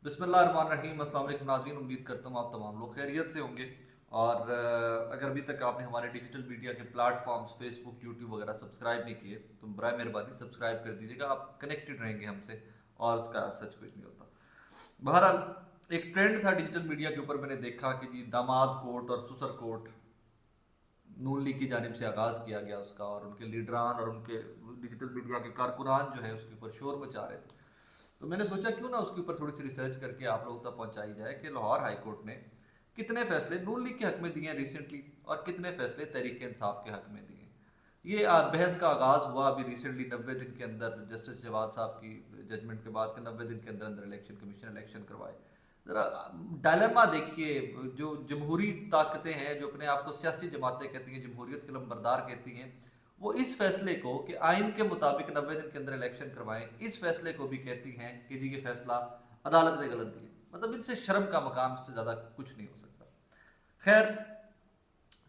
बिस्मिल्लाह रहमान रहीम। अस्सलाम वालेकुम नाज़रीन, उम्मीद करता हूँ आप तमाम लोग खैरियत से होंगे। और अगर अभी तक आपने हमारे डिजिटल मीडिया के प्लेटफॉर्म्स फेसबुक, यूट्यूब वगैरह सब्सक्राइब नहीं किए तो बराए मेहरबानी सब्सक्राइब कर दीजिएगा। आप कनेक्टेड रहेंगे हमसे और उसका सच कुछ नहीं होता। बहरहाल एक ट्रेंड था डिजिटल मीडिया के ऊपर, मैंने देखा कि जी दामाद कोर्ट और सुसर कोर्ट नून लीग की जानिब से आगाज़ किया गया उसका, और उनके लीडरान और उनके डिजिटल मीडिया के कारकुनान जो है उसके ऊपर शोर मचा रहे थे। तो मैंने सोचा क्यों ना उसके ऊपर थोड़ी सी रिसर्च करके आप लोगों तक पहुंचाई जाए कि लाहौर हाई कोर्ट ने कितने फैसले नून लीग के हक में दिए हैं रिसेंटली, और कितने फैसले तहरीक इंसाफ के हक में दिए हैं। ये बहस का आगाज़ हुआ अभी रिसेंटली 90 दिन के अंदर, जस्टिस जवाद साहब की जजमेंट के बाद के 90 दिन के अंदर अंदर इलेक्शन कमीशन इलेक्शन करवाए। ज़रा डायलेमा देखिए, जो जमहूरी ताकतें हैं जो अपने आप को सियासी जमातें कहती हैं, जमहूरियत के लंबरदार कहती हैं, वो इस फैसले को कि आइन के मुताबिक 90 दिन के अंदर इलेक्शन करवाएं, इस फैसले को भी कहती हैं कि जी ये फैसला अदालत ने गलत दिया। मतलब इनसे शर्म का मकाम से ज़्यादा कुछ नहीं हो सकता। खैर,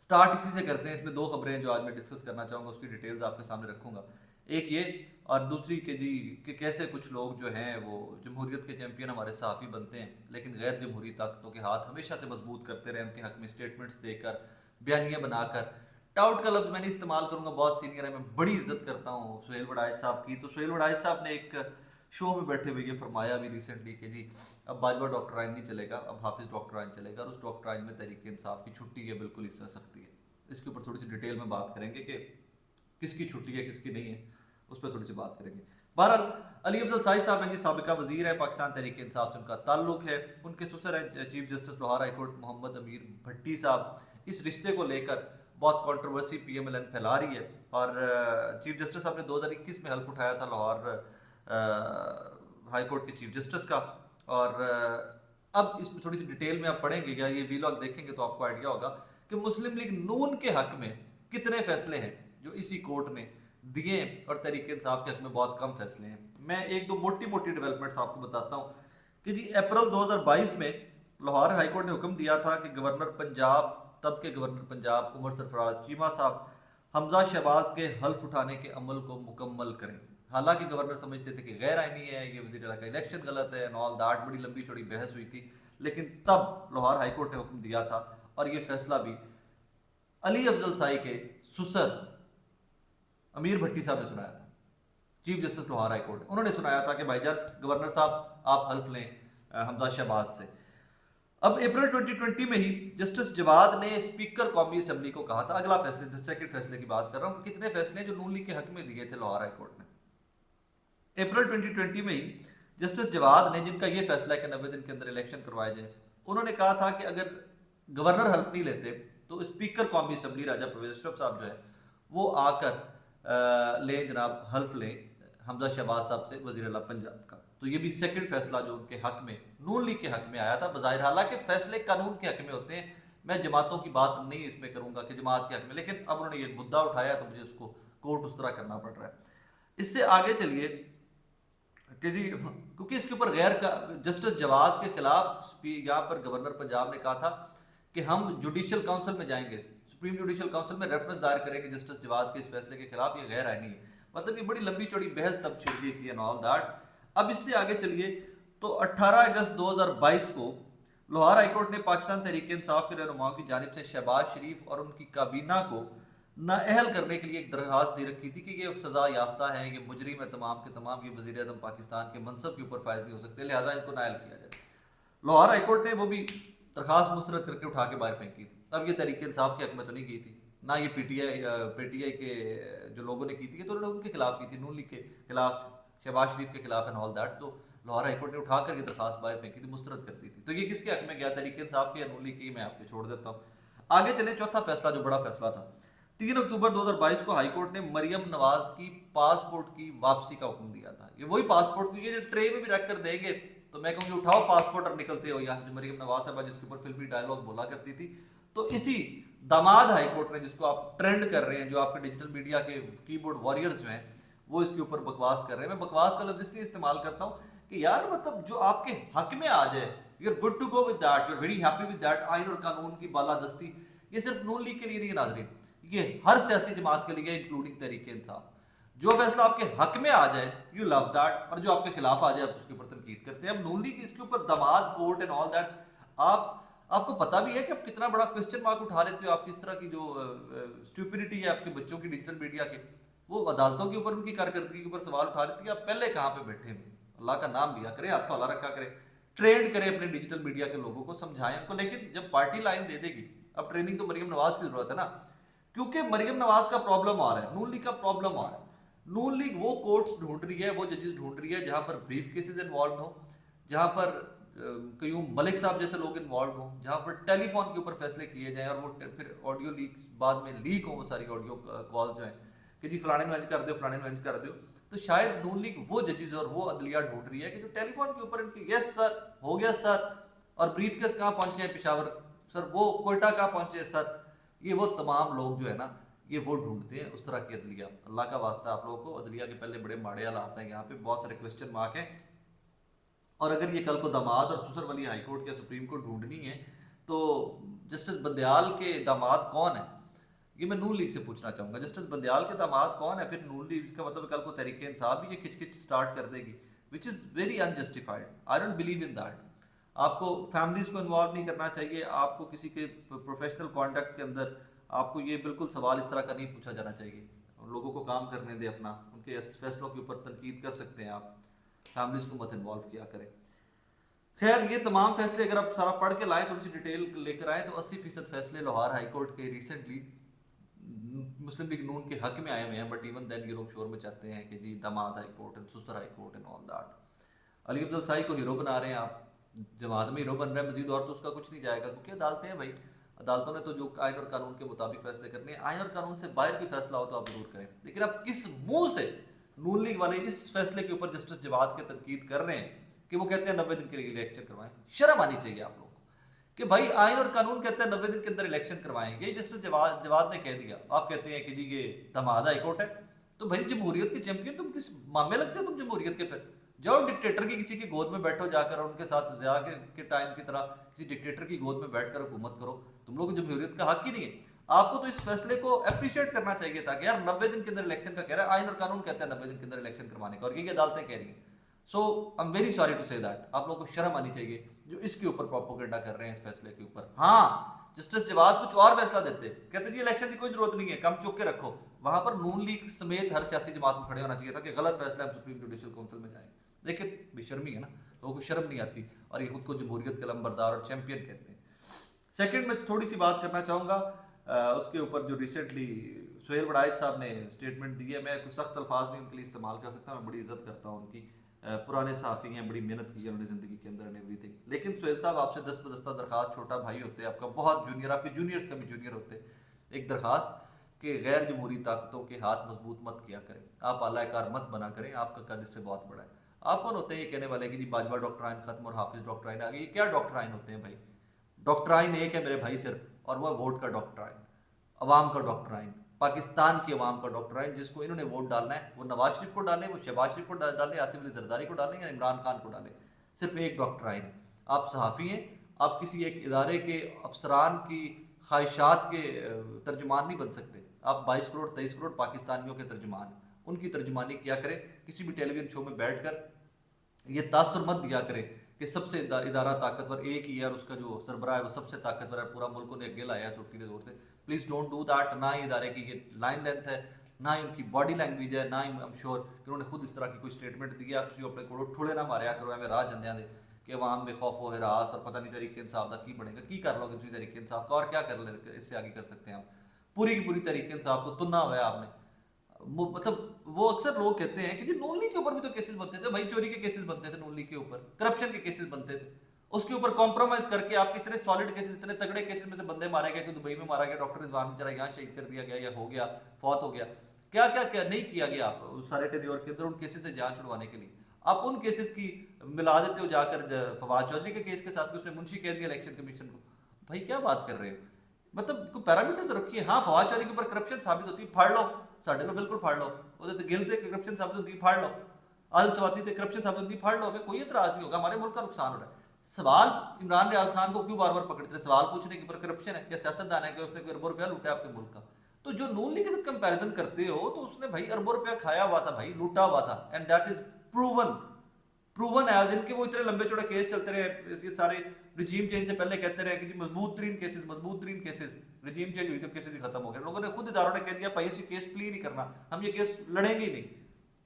स्टार्ट इसी से करते हैं। इसमें दो खबरें जो आज मैं डिस्कस करना चाहूँगा, उसकी डिटेल्स आपके सामने रखूँगा। एक ये, और दूसरी कि जी कि कैसे कुछ लोग जो हैं वो जमहूरियत के चैंपियन हमारे सहाफ़ी बनते हैं लेकिन गैर जमहूरी ताकतों के हाथ हमेशा से मजबूत करते रहे, उनके हक में स्टेटमेंट्स देकर, बयानियाँ बनाकर। टाउट का लफ्ज़ मैं नहीं इस्तेमाल करूँगा, बहुत सीनियर है, मैं बड़ी इज्जत करता हूँ सुहेल वड़ाइच साहब की। तो सुहेल वड़ाइच साहब ने एक शो में बैठे हुए ये फरमाया भी रिसेंटली कि जी अब बाजवा डॉक्टर आइन नहीं चलेगा, अब हाफिज़ डॉक्टर आइन चलेगा, और उस डॉक्टर आइन में तहरीक इंसाफ की छुट्टी है, बिल्कुल इससे सख्ती है। इसके ऊपर थोड़ी सी डिटेल में बात करेंगे कि किसकी छुट्टी है किसकी नहीं है, उस पर थोड़ी सी बात करेंगे। बहरहाल अली अफजल साहिब साहब हैं जी, साबिका वजीर है, पाकिस्तान तहरीक इंसाफ से उनका ताल्लुक है। उनके ससुर हैं chief justice Lahore high court Mohammad Amir Bhatti साहब। इस रिश्ते को लेकर बहुत कंट्रोवर्सी PMLN फैला रही है, और चीफ जस्टिस साहब ने 2021 में हल्फ उठाया था लाहौर हाई कोर्ट के चीफ जस्टिस का। और अब इसमें थोड़ी सी डिटेल में आप पढ़ेंगे या ये वीलॉग देखेंगे तो आपको आइडिया होगा कि मुस्लिम लीग नून के हक में कितने फैसले हैं जो इसी कोर्ट ने दिए, और तहरीक इंसाफ के हक में बहुत कम फैसले हैं। मैं एक दो मोटी मोटी डेवलपमेंट्स आपको बताता हूँ कि जी अप्रैल 2022 में लाहौर हाई कोर्ट ने हुक्म दिया था कि गवर्नर पंजाब, तब के गवर्नर पंजाब उमर सरफराज चीमा साहब हमजा शहबाज के हल्फ उठाने के अमल को मुकम्मल करें। हालांकि गवर्नर समझते थे कि गैर आइनी है, ये वज़ीर आला का इलेक्शन गलत है एंड ऑल दैट, बड़ी लंबी चौड़ी बहस हुई थी। लेकिन तब लाहौर हाई कोर्ट ने हुक्म दिया था, और ये फैसला भी अली अफजल साई के सुसर अमीर भट्टी साहब ने सुनाया था, chief justice Lahore high court. उन्होंने सुनाया था कि भाईजान गवर्नर साहब आप हल्फ लें हमजा शहबाज से। अब अप्रैल 2020 में ही जस्टिस जवाद ने स्पीकर कौमी असम्बली को कहा था, अगला फैसले सेकंड फैसले की बात कर रहा हूँ, कितने फैसले जो नून लीग के हक में दिए थे लाहौर हाई कोर्ट ने। अप्रैल 2020 में ही जस्टिस जवाद ने, जिनका ये फैसला है कि 90 दिन के अंदर इलेक्शन करवाए जाए, उन्होंने कहा था कि अगर गवर्नर हल्फ नहीं लेते तो स्पीकर कौमी असम्बली राजा परवेज अशरफ साहब जो है वो आकर लें जनाब, हल्फ लें हमजा शहबाज साहब से, वज़ीर आला पंजाब का। तो ये भी सेकंड फैसला जो उनके हक में, नून लीग के हक में आया था बज़ाहिर। हालांकि फैसले कानून के हक में होते हैं, मैं जमातों की बात नहीं इसमें करूंगा कि जमात के हक में, लेकिन अब उन्होंने ये मुद्दा उठाया तो मुझे उसको कोर्ट उस तरह करना पड़ रहा है। इससे आगे चलिए कि जी क्योंकि इसके ऊपर गैर का जस्टिस जवाद के खिलाफ यहाँ पर गवर्नर पंजाब ने कहा था कि हम जुडिशल काउंसिल में जाएंगे, सुप्रीम जुडिशल काउंसिल में रेफरेंस दायर करेंगे जस्टिस जवाद के इस फैसले के खिलाफ, ये गैर आइनी है। मतलब ये बड़ी लंबी चौड़ी बहस तब छिड़ गई थी एंड ऑल दैट। अब इससे आगे चलिए तो 18 अगस्त 2022 को लाहौर हाईकोर्ट ने पाकिस्तान तहरीक इंसाफ के रहनुमाओं की जानिब से शहबाज शरीफ और उनकी काबीना को नाअहल करने के लिए एक दरखास्त दे रखी थी कि ये सजा याफ्ता है, ये मुजरिम है तमाम के तमाम, ये वज़ीर आज़म पाकिस्तान के मनसब के ऊपर फायज नहीं हो सकते, लिहाजा इनको नाअहल किया जाए। लाहौर हाईकोर्ट ने वो भी दरखास्त मुस्तरद करके उठा के बाहर फेंकी थी। अब ये तहरीक इंसाफ के हक में तो नहीं की थी, ना ये PTI के जो लोगों ने की थी तो उन्होंने उनके खिलाफ की थी, नून लीग के खिलाफ, शहबाज शरीफ के खिलाफ एंड ऑल दैट। तो लाहौर हाईकोर्ट ने उठा कर ये दरखास्त बाहर फेंकी थी, मुस्तरद कर दी थी। तो ये किसके हक में गया, तहरीक इंसाफ के या नून लीग की, मैं आपको छोड़ देता हूँ। आगे चले, चौथा फैसला जो बड़ा फैसला था, 3 अक्टूबर 2022 को हाईकोर्ट ने मरियम नवाज की पासपोर्ट की वापसी का हुक्म दिया था। ये वही पासपोर्ट को ये ट्रे में भी रख कर देंगे तो मैं कहूँगी उठाओ पासपोर्ट और निकलते हो यहाँ, जो मरियम नवाज साहब जिसके ऊपर फिल्मी डायलॉग बोला करती थी। तो इसी दामाद हाईकोर्ट ने, जिसको आप ट्रेंड कर रहे हैं, जो आपके डिजिटल मीडिया के कीबोर्ड वॉरियर्स जो हैं वो इसके ऊपर बकवास कर रहे हैं। मैं बकवास का लफ्ज़ इसलिए इस्तेमाल करता हूँ कि यार मतलब जो आपके हक में आ जाए, you are good to go with that, you are very happy with that. आइन और कानून की बालादस्ती ये सिर्फ नून लीग के लिए नहीं नाज़रीन, ये हर सियासी जमात के लिए, इंक्लूडिंग तहरीक इंसाफ। जो फैसला आपके हक में आ जाए यू लव दैट, और जो आपके खिलाफ आ जाए आप उसके ऊपर तनकीद तनकीद करते हैं। अब नून लीग इसके ऊपर दामाद कोर्ट एंड ऑल दैट, आपको पता भी है कि आप कितना बड़ा क्वेश्चन मार्क उठा लेते हो। आपकी इस तरह की जो स्टूपिडिटी है आपके बच्चों की डिजिटल मीडिया के, वो अदालतों के ऊपर उनकी कारकर्दगी के ऊपर सवाल उठा लेती है। आप पहले कहाँ पे बैठे हुए, अल्लाह का नाम लिया करें, हाथ तो अल्लाह रखा करें, ट्रेंड करें अपने डिजिटल मीडिया के लोगों को, समझाएं उनको। लेकिन जब पार्टी लाइन दे देगी, अब ट्रेनिंग तो मरियम नवाज की जरूरत है ना, क्योंकि मरियम नवाज का प्रॉब्लम आ रहा है, नून लीग का प्रॉब्लम आ रहा है। नून लीग वो कोर्ट्स ढूंढ रही है, वो जजेस ढूंढ रही है जहां पर ब्रीफ केसेस इन्वॉल्व हो, जहां पर कयूम मलिक साहब जैसे लोग इन्वॉल्व हो, जहां पर टेलीफोन के ऊपर फैसले किए जाएं और वो फिर ऑडियो लीक बाद में लीक हो, वो सारी ऑडियो कॉल जो है कि जी फलाने ने कर दो, फलाने ने कर दो। तो शायद नून लीग वो जजेस और वो अदलिया ढूंढ रही है कि जो टेलीफोन के ऊपर इनके यस सर हो गया सर, और ब्रीफ केस कहाँ पहुंचे हैं पेशावर सर, वो कोयटा कहाँ पहुंचे सर, ये वो तमाम लोग जो है ना ये वो ढूंढते हैं उस तरह की अदलिया। अल्लाह का वास्ता आप लोगों को, अदलिया के पहले बड़े माड़े हालात हैं, यहाँ पे बहुत सारे क्वेश्चन मार्क हैं। और अगर ये कल को दामाद और ससुर वाली हाई कोर्ट या सुप्रीम कोर्ट ढूंढनी है तो जस्टिस बंदयाल के दामाद कौन है, ये मैं नून लीग से पूछना चाहूंगा। जस्टिस बंदयाल के दामाद कौन है, फिर नून लीग का मतलब कल को तहरीक इंसाफ भी ये खिचखिच स्टार्ट कर देगी, which is very unjustified. I don't believe in that. आपको फैमिलीज को इन्वॉल्व नहीं करना चाहिए, आपको किसी के प्रोफेशनल कॉन्डक्ट के अंदर आपको ये बिल्कुल सवाल इस तरह का नहीं पूछा जाना चाहिए। लोगों को काम करने दें अपना, उनके फैसलों के ऊपर तनकीद कर सकते हैं आप, फैमिलीज को मत इन्वॉल्व किया करें। खैर ये तमाम फैसले अगर आप सारा पढ़ के लाएं, थोड़ी सी डिटेल लेकर आए, तो 80% फैसले लाहौर हाई कोर्ट के रिसेंटली मुस्लिम लीग नून के हक में आए हुए हैं। बट इवन देन ये लोग शोर में चाहते हैं कि जी दामाद हाई कोर्ट एंड सुसर high court and all that. Ali Afzal Sai को हीरो बना रहे हैं आप, जमात में हीरो बन रहा है, मजीद और तो उसका कुछ नहीं जाएगा, क्योंकि अदालतें हैं भाई, अदालतों ने तो जो आइन और कानून के मुताबिक फैसले करने हैं। आइन और कानून से बाहर भी फैसला हो तो आप जरूर करें, लेकिन आप किस मुंह से नून लीग वाले इस फैसले के ऊपर जस्टिस जवाद के तनकीद कर रहे हैं कि वो कहते हैं 90 दिन के लिए इलेक्शन करवाएं। शर्म आनी चाहिए आप लोगों को कि भाई आइन और कानून कहते हैं 90 दिन के अंदर इलेक्शन करवाएंगे, ये जस्टिस जवाद ने कह दिया, आप कहते हैं कि जी ये दामाद हाई कोर्ट है। तो भाई जमहूरियत के चैंपियन तुम किस मामे लगते हो, तुम जमहूरियत के फिर जाओ डिक्टेटर की किसी की गोद में बैठो जाकर, और उनके साथ जाके के टाइम की तरह किसी डिक्टेटर की गोद में बैठकर हुकूमत करो। तुम लोग को जमहूरियत का हक ही नहीं है। आपको तो इस फैसले को अप्रिशिएट करना चाहिए था कि यार 90 दिन के अंदर इलेक्शन का कह रहा है, आइन और कानून कहता है 90 दिन के अंदर इलेक्शन करवाने का, और ये अदालतें कह रही हैं। So I am very sorry to say that, आप लोगों को शर्म आनी चाहिए जो इसके ऊपर प्रोपेगेंडा कर रहे हैं इस फैसले के ऊपर। हाँ जस्टिस जवाद कुछ और फैसला देते, कहते जी इलेक्शन की कोई जरूरत नहीं है, कम चुप के रखो, वहां पर नून लीग समेत हर सियासी जमात में खड़े होना चाहिए था कि गलत फैसला हम सुप्रीम जुडिशल काउंसिल में जाएंगे। देखिए बेशर्मी है ना, लोगों को शर्म नहीं आती, और ये खुद को जमहूरियत के लंबरदार और चैंपियन कहते हैं। सेकंड में थोड़ी सी बात करना चाहूँगा उसके ऊपर जो रिसेंटली सुहेल वड़ाइच साहब ने स्टेटमेंट दी है। मैं कुछ सख्त अल्फाज नहीं उनके लिए इस्तेमाल कर सकता, मैं बड़ी इज्जत करता हूँ उनकी, पुराने सहाफ़ी हैं, बड़ी मेहनत की है उन्होंने ज़िंदगी के अंदर एंड एवरीथिंग। लेकिन सुहेल साहब आपसे 10 बदस्ता दरखास्त, छोटा भाई होते हैं आपका, बहुत जूनियर, आपके जूनियर्स का भी जूनियर होते, एक दरखास्त कि गैर जमहूरी ताकतों के हाथ मजबूत मत किया करें, आप आलाकार मत बना करें, आपका कद इससे बहुत बड़ा है। आप कौन होते हैं ये कहने वाले कि जी बाजवा डॉक्ट्राइन खत्म और हाफिज डॉक्ट्राइन आ गई? ये क्या डॉक्ट्राइन होते हैं भाई? डॉक्ट्राइन एक है मेरे भाई सिर्फ, और वह वोट का डॉक्ट्राइन, अवाम का डॉक्ट्राइन, पाकिस्तान की अवाम का डॉक्ट्राइन। जिसको इन्होंने वोट डालना है वो नवाज शरीफ को डालें, वो शहबाज शरीफ को डालें, आसिफ अली जरदारी को डालें या इमरान खान को डालें, सिर्फ एक डॉक्ट्राइन है। आप सहाफ़ी हैं, आप किसी एक इदारे के अफसरान की ख्वाहिशात के तर्जुमान नहीं बन सकते। आप 22 करोड़ 23 करोड़ पाकिस्तानियों के तर्जुमान, उनकी तर्जुमानी किया करें। किसी भी टेलीविजन शो में बैठकर ये तासुर मत दिया करें कि सबसे इदारा ताकतवर एक ही है और उसका जो सरबराह है वो सबसे ताकतवर है, पूरा मुल्क उन्हें अगे लाया है चुटकी के जोर से। Please don't do that. ना ही इदारे की ये लाइन लेंथ है, ना ही उनकी बॉडी लैंग्वेज है, ना ही आई एम श्योर कि उन्होंने खुद इस तरह की कोई स्टेटमेंट दी है। आप किसी अपने को ठुले ना मारिया करो एवं राह जंदियां दे कि अवाम में खौफ व हिरास और पता नहीं तरीके इंसाफ का की बनेगा, की कर लोगे तुम तरीके इंसाफ का, और क्या कर ले इससे आगे कर सकते हैं आप? पूरी की पूरी तरीके इंसाफ को तुनना हुआ है आपने। मतलब वो अक्सर लोग कहते हैं कि जी नून लीग के ऊपर भी तो केसेस बनते थे भाई, चोरी के केसेस बनते थे नून लीग के ऊपर, करप्शन के केसेस बनते थे, उसके ऊपर कॉम्प्रोमाइज करके आप इतने सॉलिड केसेस, इतने तगड़े केसेस में से बंदे मारे गए, कि दुबई में मारा गया डॉक्टर रिजवान बेचारा, यहाँ शहीद कर दिया गया या हो गया फौत हो गया, क्या क्या क्या नहीं किया गया आप उस सारे टेन्योर के अंदर उन केसेस से जान छुड़वाने के लिए। आप उन केसेस की मिला देते हो जाकर फवाद चौधरी के केस के साथ, उसने मुंशी कह दिया इलेक्शन कमीशन को। भाई क्या बात कर रहे हो, मतलब कोई पैरामीटर्स रखिए। हाँ फवाद चौधरी के ऊपर करप्शन साबित होती है, फाड़ लो, साढ़े लो बिल्कुल फाड़ लो, वो गिल से करप्शन साबित होती है, फाड़ लो, आदम सवाती से करप्शन साबित होती है, फाड़ लो, हमें कोई एतराज नहीं होगा, हमारे मुल्क का नुकसान हो रहा है। सवाल इमरान रियाज खान को क्यों बार बार पकड़ते हैं सवाल पूछने के ऊपर? करप्शन है क्या? सियासतदान है कि उसने कोई अरबों रुपया लूटा है आपके मुल्क का? तो जो नून लीग के साथ कंपैरिजन करते हो तो उसने भाई अरबों रुपया खाया हुआ था भाई, लूटा हुआ था, and that is proven proven है जिनके वो इतने लंबे चौड़े केस चलते रहे, ये सारे रिजीम चेंज से पहले कहते रहे कि जी मजबूत तरीन केसेस, रिजीम चेंज हुई तो केसेस ही खत्म हो गए। लोगों ने खुद इदारों ने कह दिया भाई इसी केस प्ली नहीं करना, हम ये केस लड़ेंगे ही नहीं।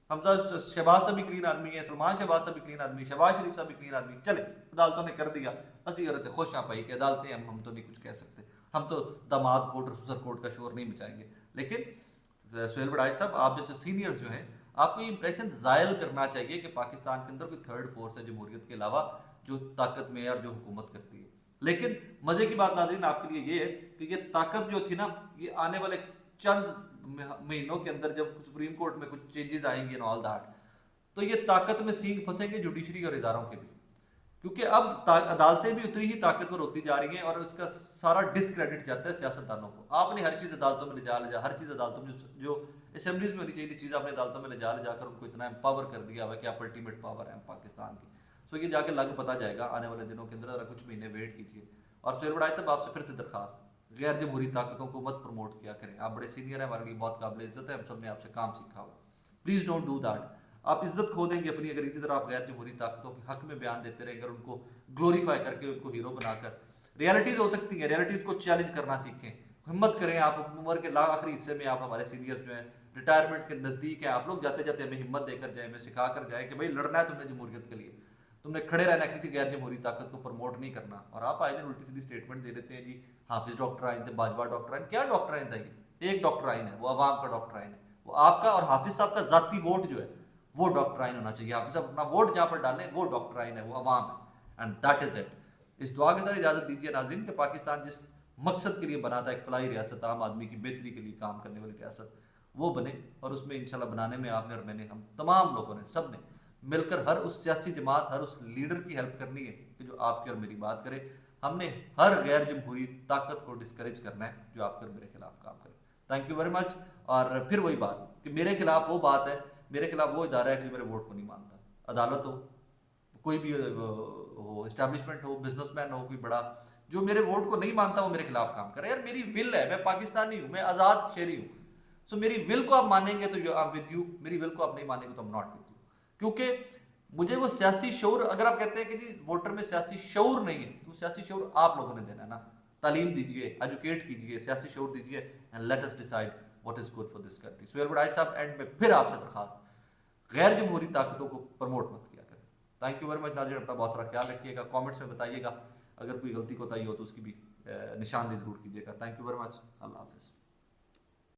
हम तो शहबाज साहब भी क्लीन आदमी है, सलमान शहबाज साहब भी क्लीन आदमी, शहबाज शरीफ साहब भी क्लीन आदमी, चले अदालतों ने कर दिया, असी औरतें खुश हाँ भाई कि अदालतें हम तो नहीं कुछ कह सकते, हम तो दामाद कोर्ट और ससुर कोर्ट का शोर नहीं मचाएंगे। लेकिन सुहेल बड़ाई साहब, आप जैसे सीनियर्स जो हैं, आपको ये इंप्रेशन जायल करना चाहिए कि पाकिस्तान के अंदर कोई थर्ड फोर्स है जमहूरियत के अलावा जो ताकत में है और जो हुकूमत करती है। लेकिन मजे की बात नाज़रीन आपके लिए ये है कि ये ताकत जो थी ना, ये आने वाले चंद महीनों के अंदर जब सुप्रीम कोर्ट में कुछ चेंजेस आएंगे ऑल दैट, तो ये ताकत में सींग फंसेंगे जुडिशरी और इदारों के भी, क्योंकि अब अदालतें भी उतनी ही ताकतवर होती जा रही हैं और उसका सारा डिसक्रेडिट जाता है सियासतदानों को। आपने हर चीज़ अदालतों में ले जा हर चीज़ अदालतों में जो असेंबलीज में होनी चाहिए चीज़ आपने अदालतों में ले जाकर उनको इतना एम्पावर कर दिया हुआ कि आप अल्टीमेट पावर है पाकिस्तान की। सो ये जाके लग पता जाएगा आने वाले दिनों के अंदर, ज़रा कुछ महीने वेट कीजिए। और सुहेल बड़ाई साहब, आपसे फिर से दरखास्त, गैर जमहूरी ताकतों को मत प्रमोट किया करें। आप बड़े सीनियर हैं, हमारे लिए बहुत काबिल इज्जत है, हम सब ने आपसे काम सीखा हुआ, प्लीज़ डोंट डू दैट। आप इज्जत खो देंगे अपनी अगर इसी तरह आप गैर जमहूरी ताकतों के हक में बयान देते रहेंगे और उनको ग्लोरीफाई करके उनको हीरो बनाकर। रियलिटीज़ हो सकती हैं, रियलिटीज़ को चैलेंज करना सीखें, हिम्मत करें। आप उम्र के आखिरी हिस्से में, आप हमारे सीनियर्स जो हैं रिटायरमेंट के नज़दीक हैं, आप लोग जाते जाते हमें हिम्मत देकर जाए, हमें सिखा कर जाए कि भाई लड़ना है तुमने जमहूरियत के लिए, तुमने खड़े रहना, किसी गैर जमहूरी ताकत को प्रमोट नहीं करना। और आप आए दिन उल्टी सीधी स्टेटमेंट दे देते हैं जी हाफिज डॉक्टर आइन थे, बाजवा डॉक्टर आइन। क्या डॉक्टर आइन था ये? एक डॉक्टर आइन है, वो अवाम का डॉक्टर आइन है, वो आपका और हाफिज साहब का जाती वोट जो है वो डॉक्टर आइन होना चाहिए। हाफिज साहब अपना वोट जहाँ पर डालें वो डॉक्टर आइन है, वो अवाम है, एंड दैट इज इट। इस दुआ के साथ इजाजत दीजिए नाज़रीन कि पाकिस्तान जिस मकसद के लिए बना था, एक फलाही रियासत, आम आदमी की बेहतरी के लिए काम करने वाली रियासत, वो बने। और उसमें इंशाल्लाह बनाने में आपने और मैंने, हम तमाम लोगों ने, सब ने मिलकर हर उस सियासी जमात, हर उस लीडर की हेल्प करनी है कि जो आपकी और मेरी बात करे। हमने हर गैर जमहूरी ताकत को डिस्करेज करना है जो आपके और मेरे खिलाफ काम करे। Thank you very much. और फिर वही बात कि मेरे खिलाफ वो बात है, मेरे खिलाफ वो इदारा है कि मेरे वोट को नहीं मानता। अदालत हो, कोई भी हो, इस्टेब्लिशमेंट हो, बिजनेसमैन हो, कोई बड़ा, जो मेरे वोट को नहीं मानता वो मेरे खिलाफ काम करे। यार मेरी विल है, मैं पाकिस्तानी हूँ, मैं आज़ाद शहरी हूँ। सो मेरी विल को आप मानेंगे तो आई एम विद यू, मेरी विल को आप नहीं मानेंगे तो I am not with you. क्योंकि मुझे वो सियासी शऊर, अगर आप कहते हैं कि जी वोटर में सियासी शऊर नहीं है, तो सियासी शऊर आप लोगों ने देना है ना। तालीम दीजिए, एजुकेट कीजिए, सियासी शऊर दीजिए, and let us decide what is good for this country. Suhail Barai साहब, एंड में फिर आपसे दरखास्त, गैर जमहूरी ताकतों को प्रमोट मत किया करें। थैंक यू वेरी मच नाज़रीन, अपना बहुत सारा ख्याल रखिएगा, कमेंट्स में बताइएगा, अगर कोई गलती कोताही हो तो उसकी भी निशानदेही जरूर कीजिएगा। थैंक यू वेरी मच, अल्लाह हाफिज़।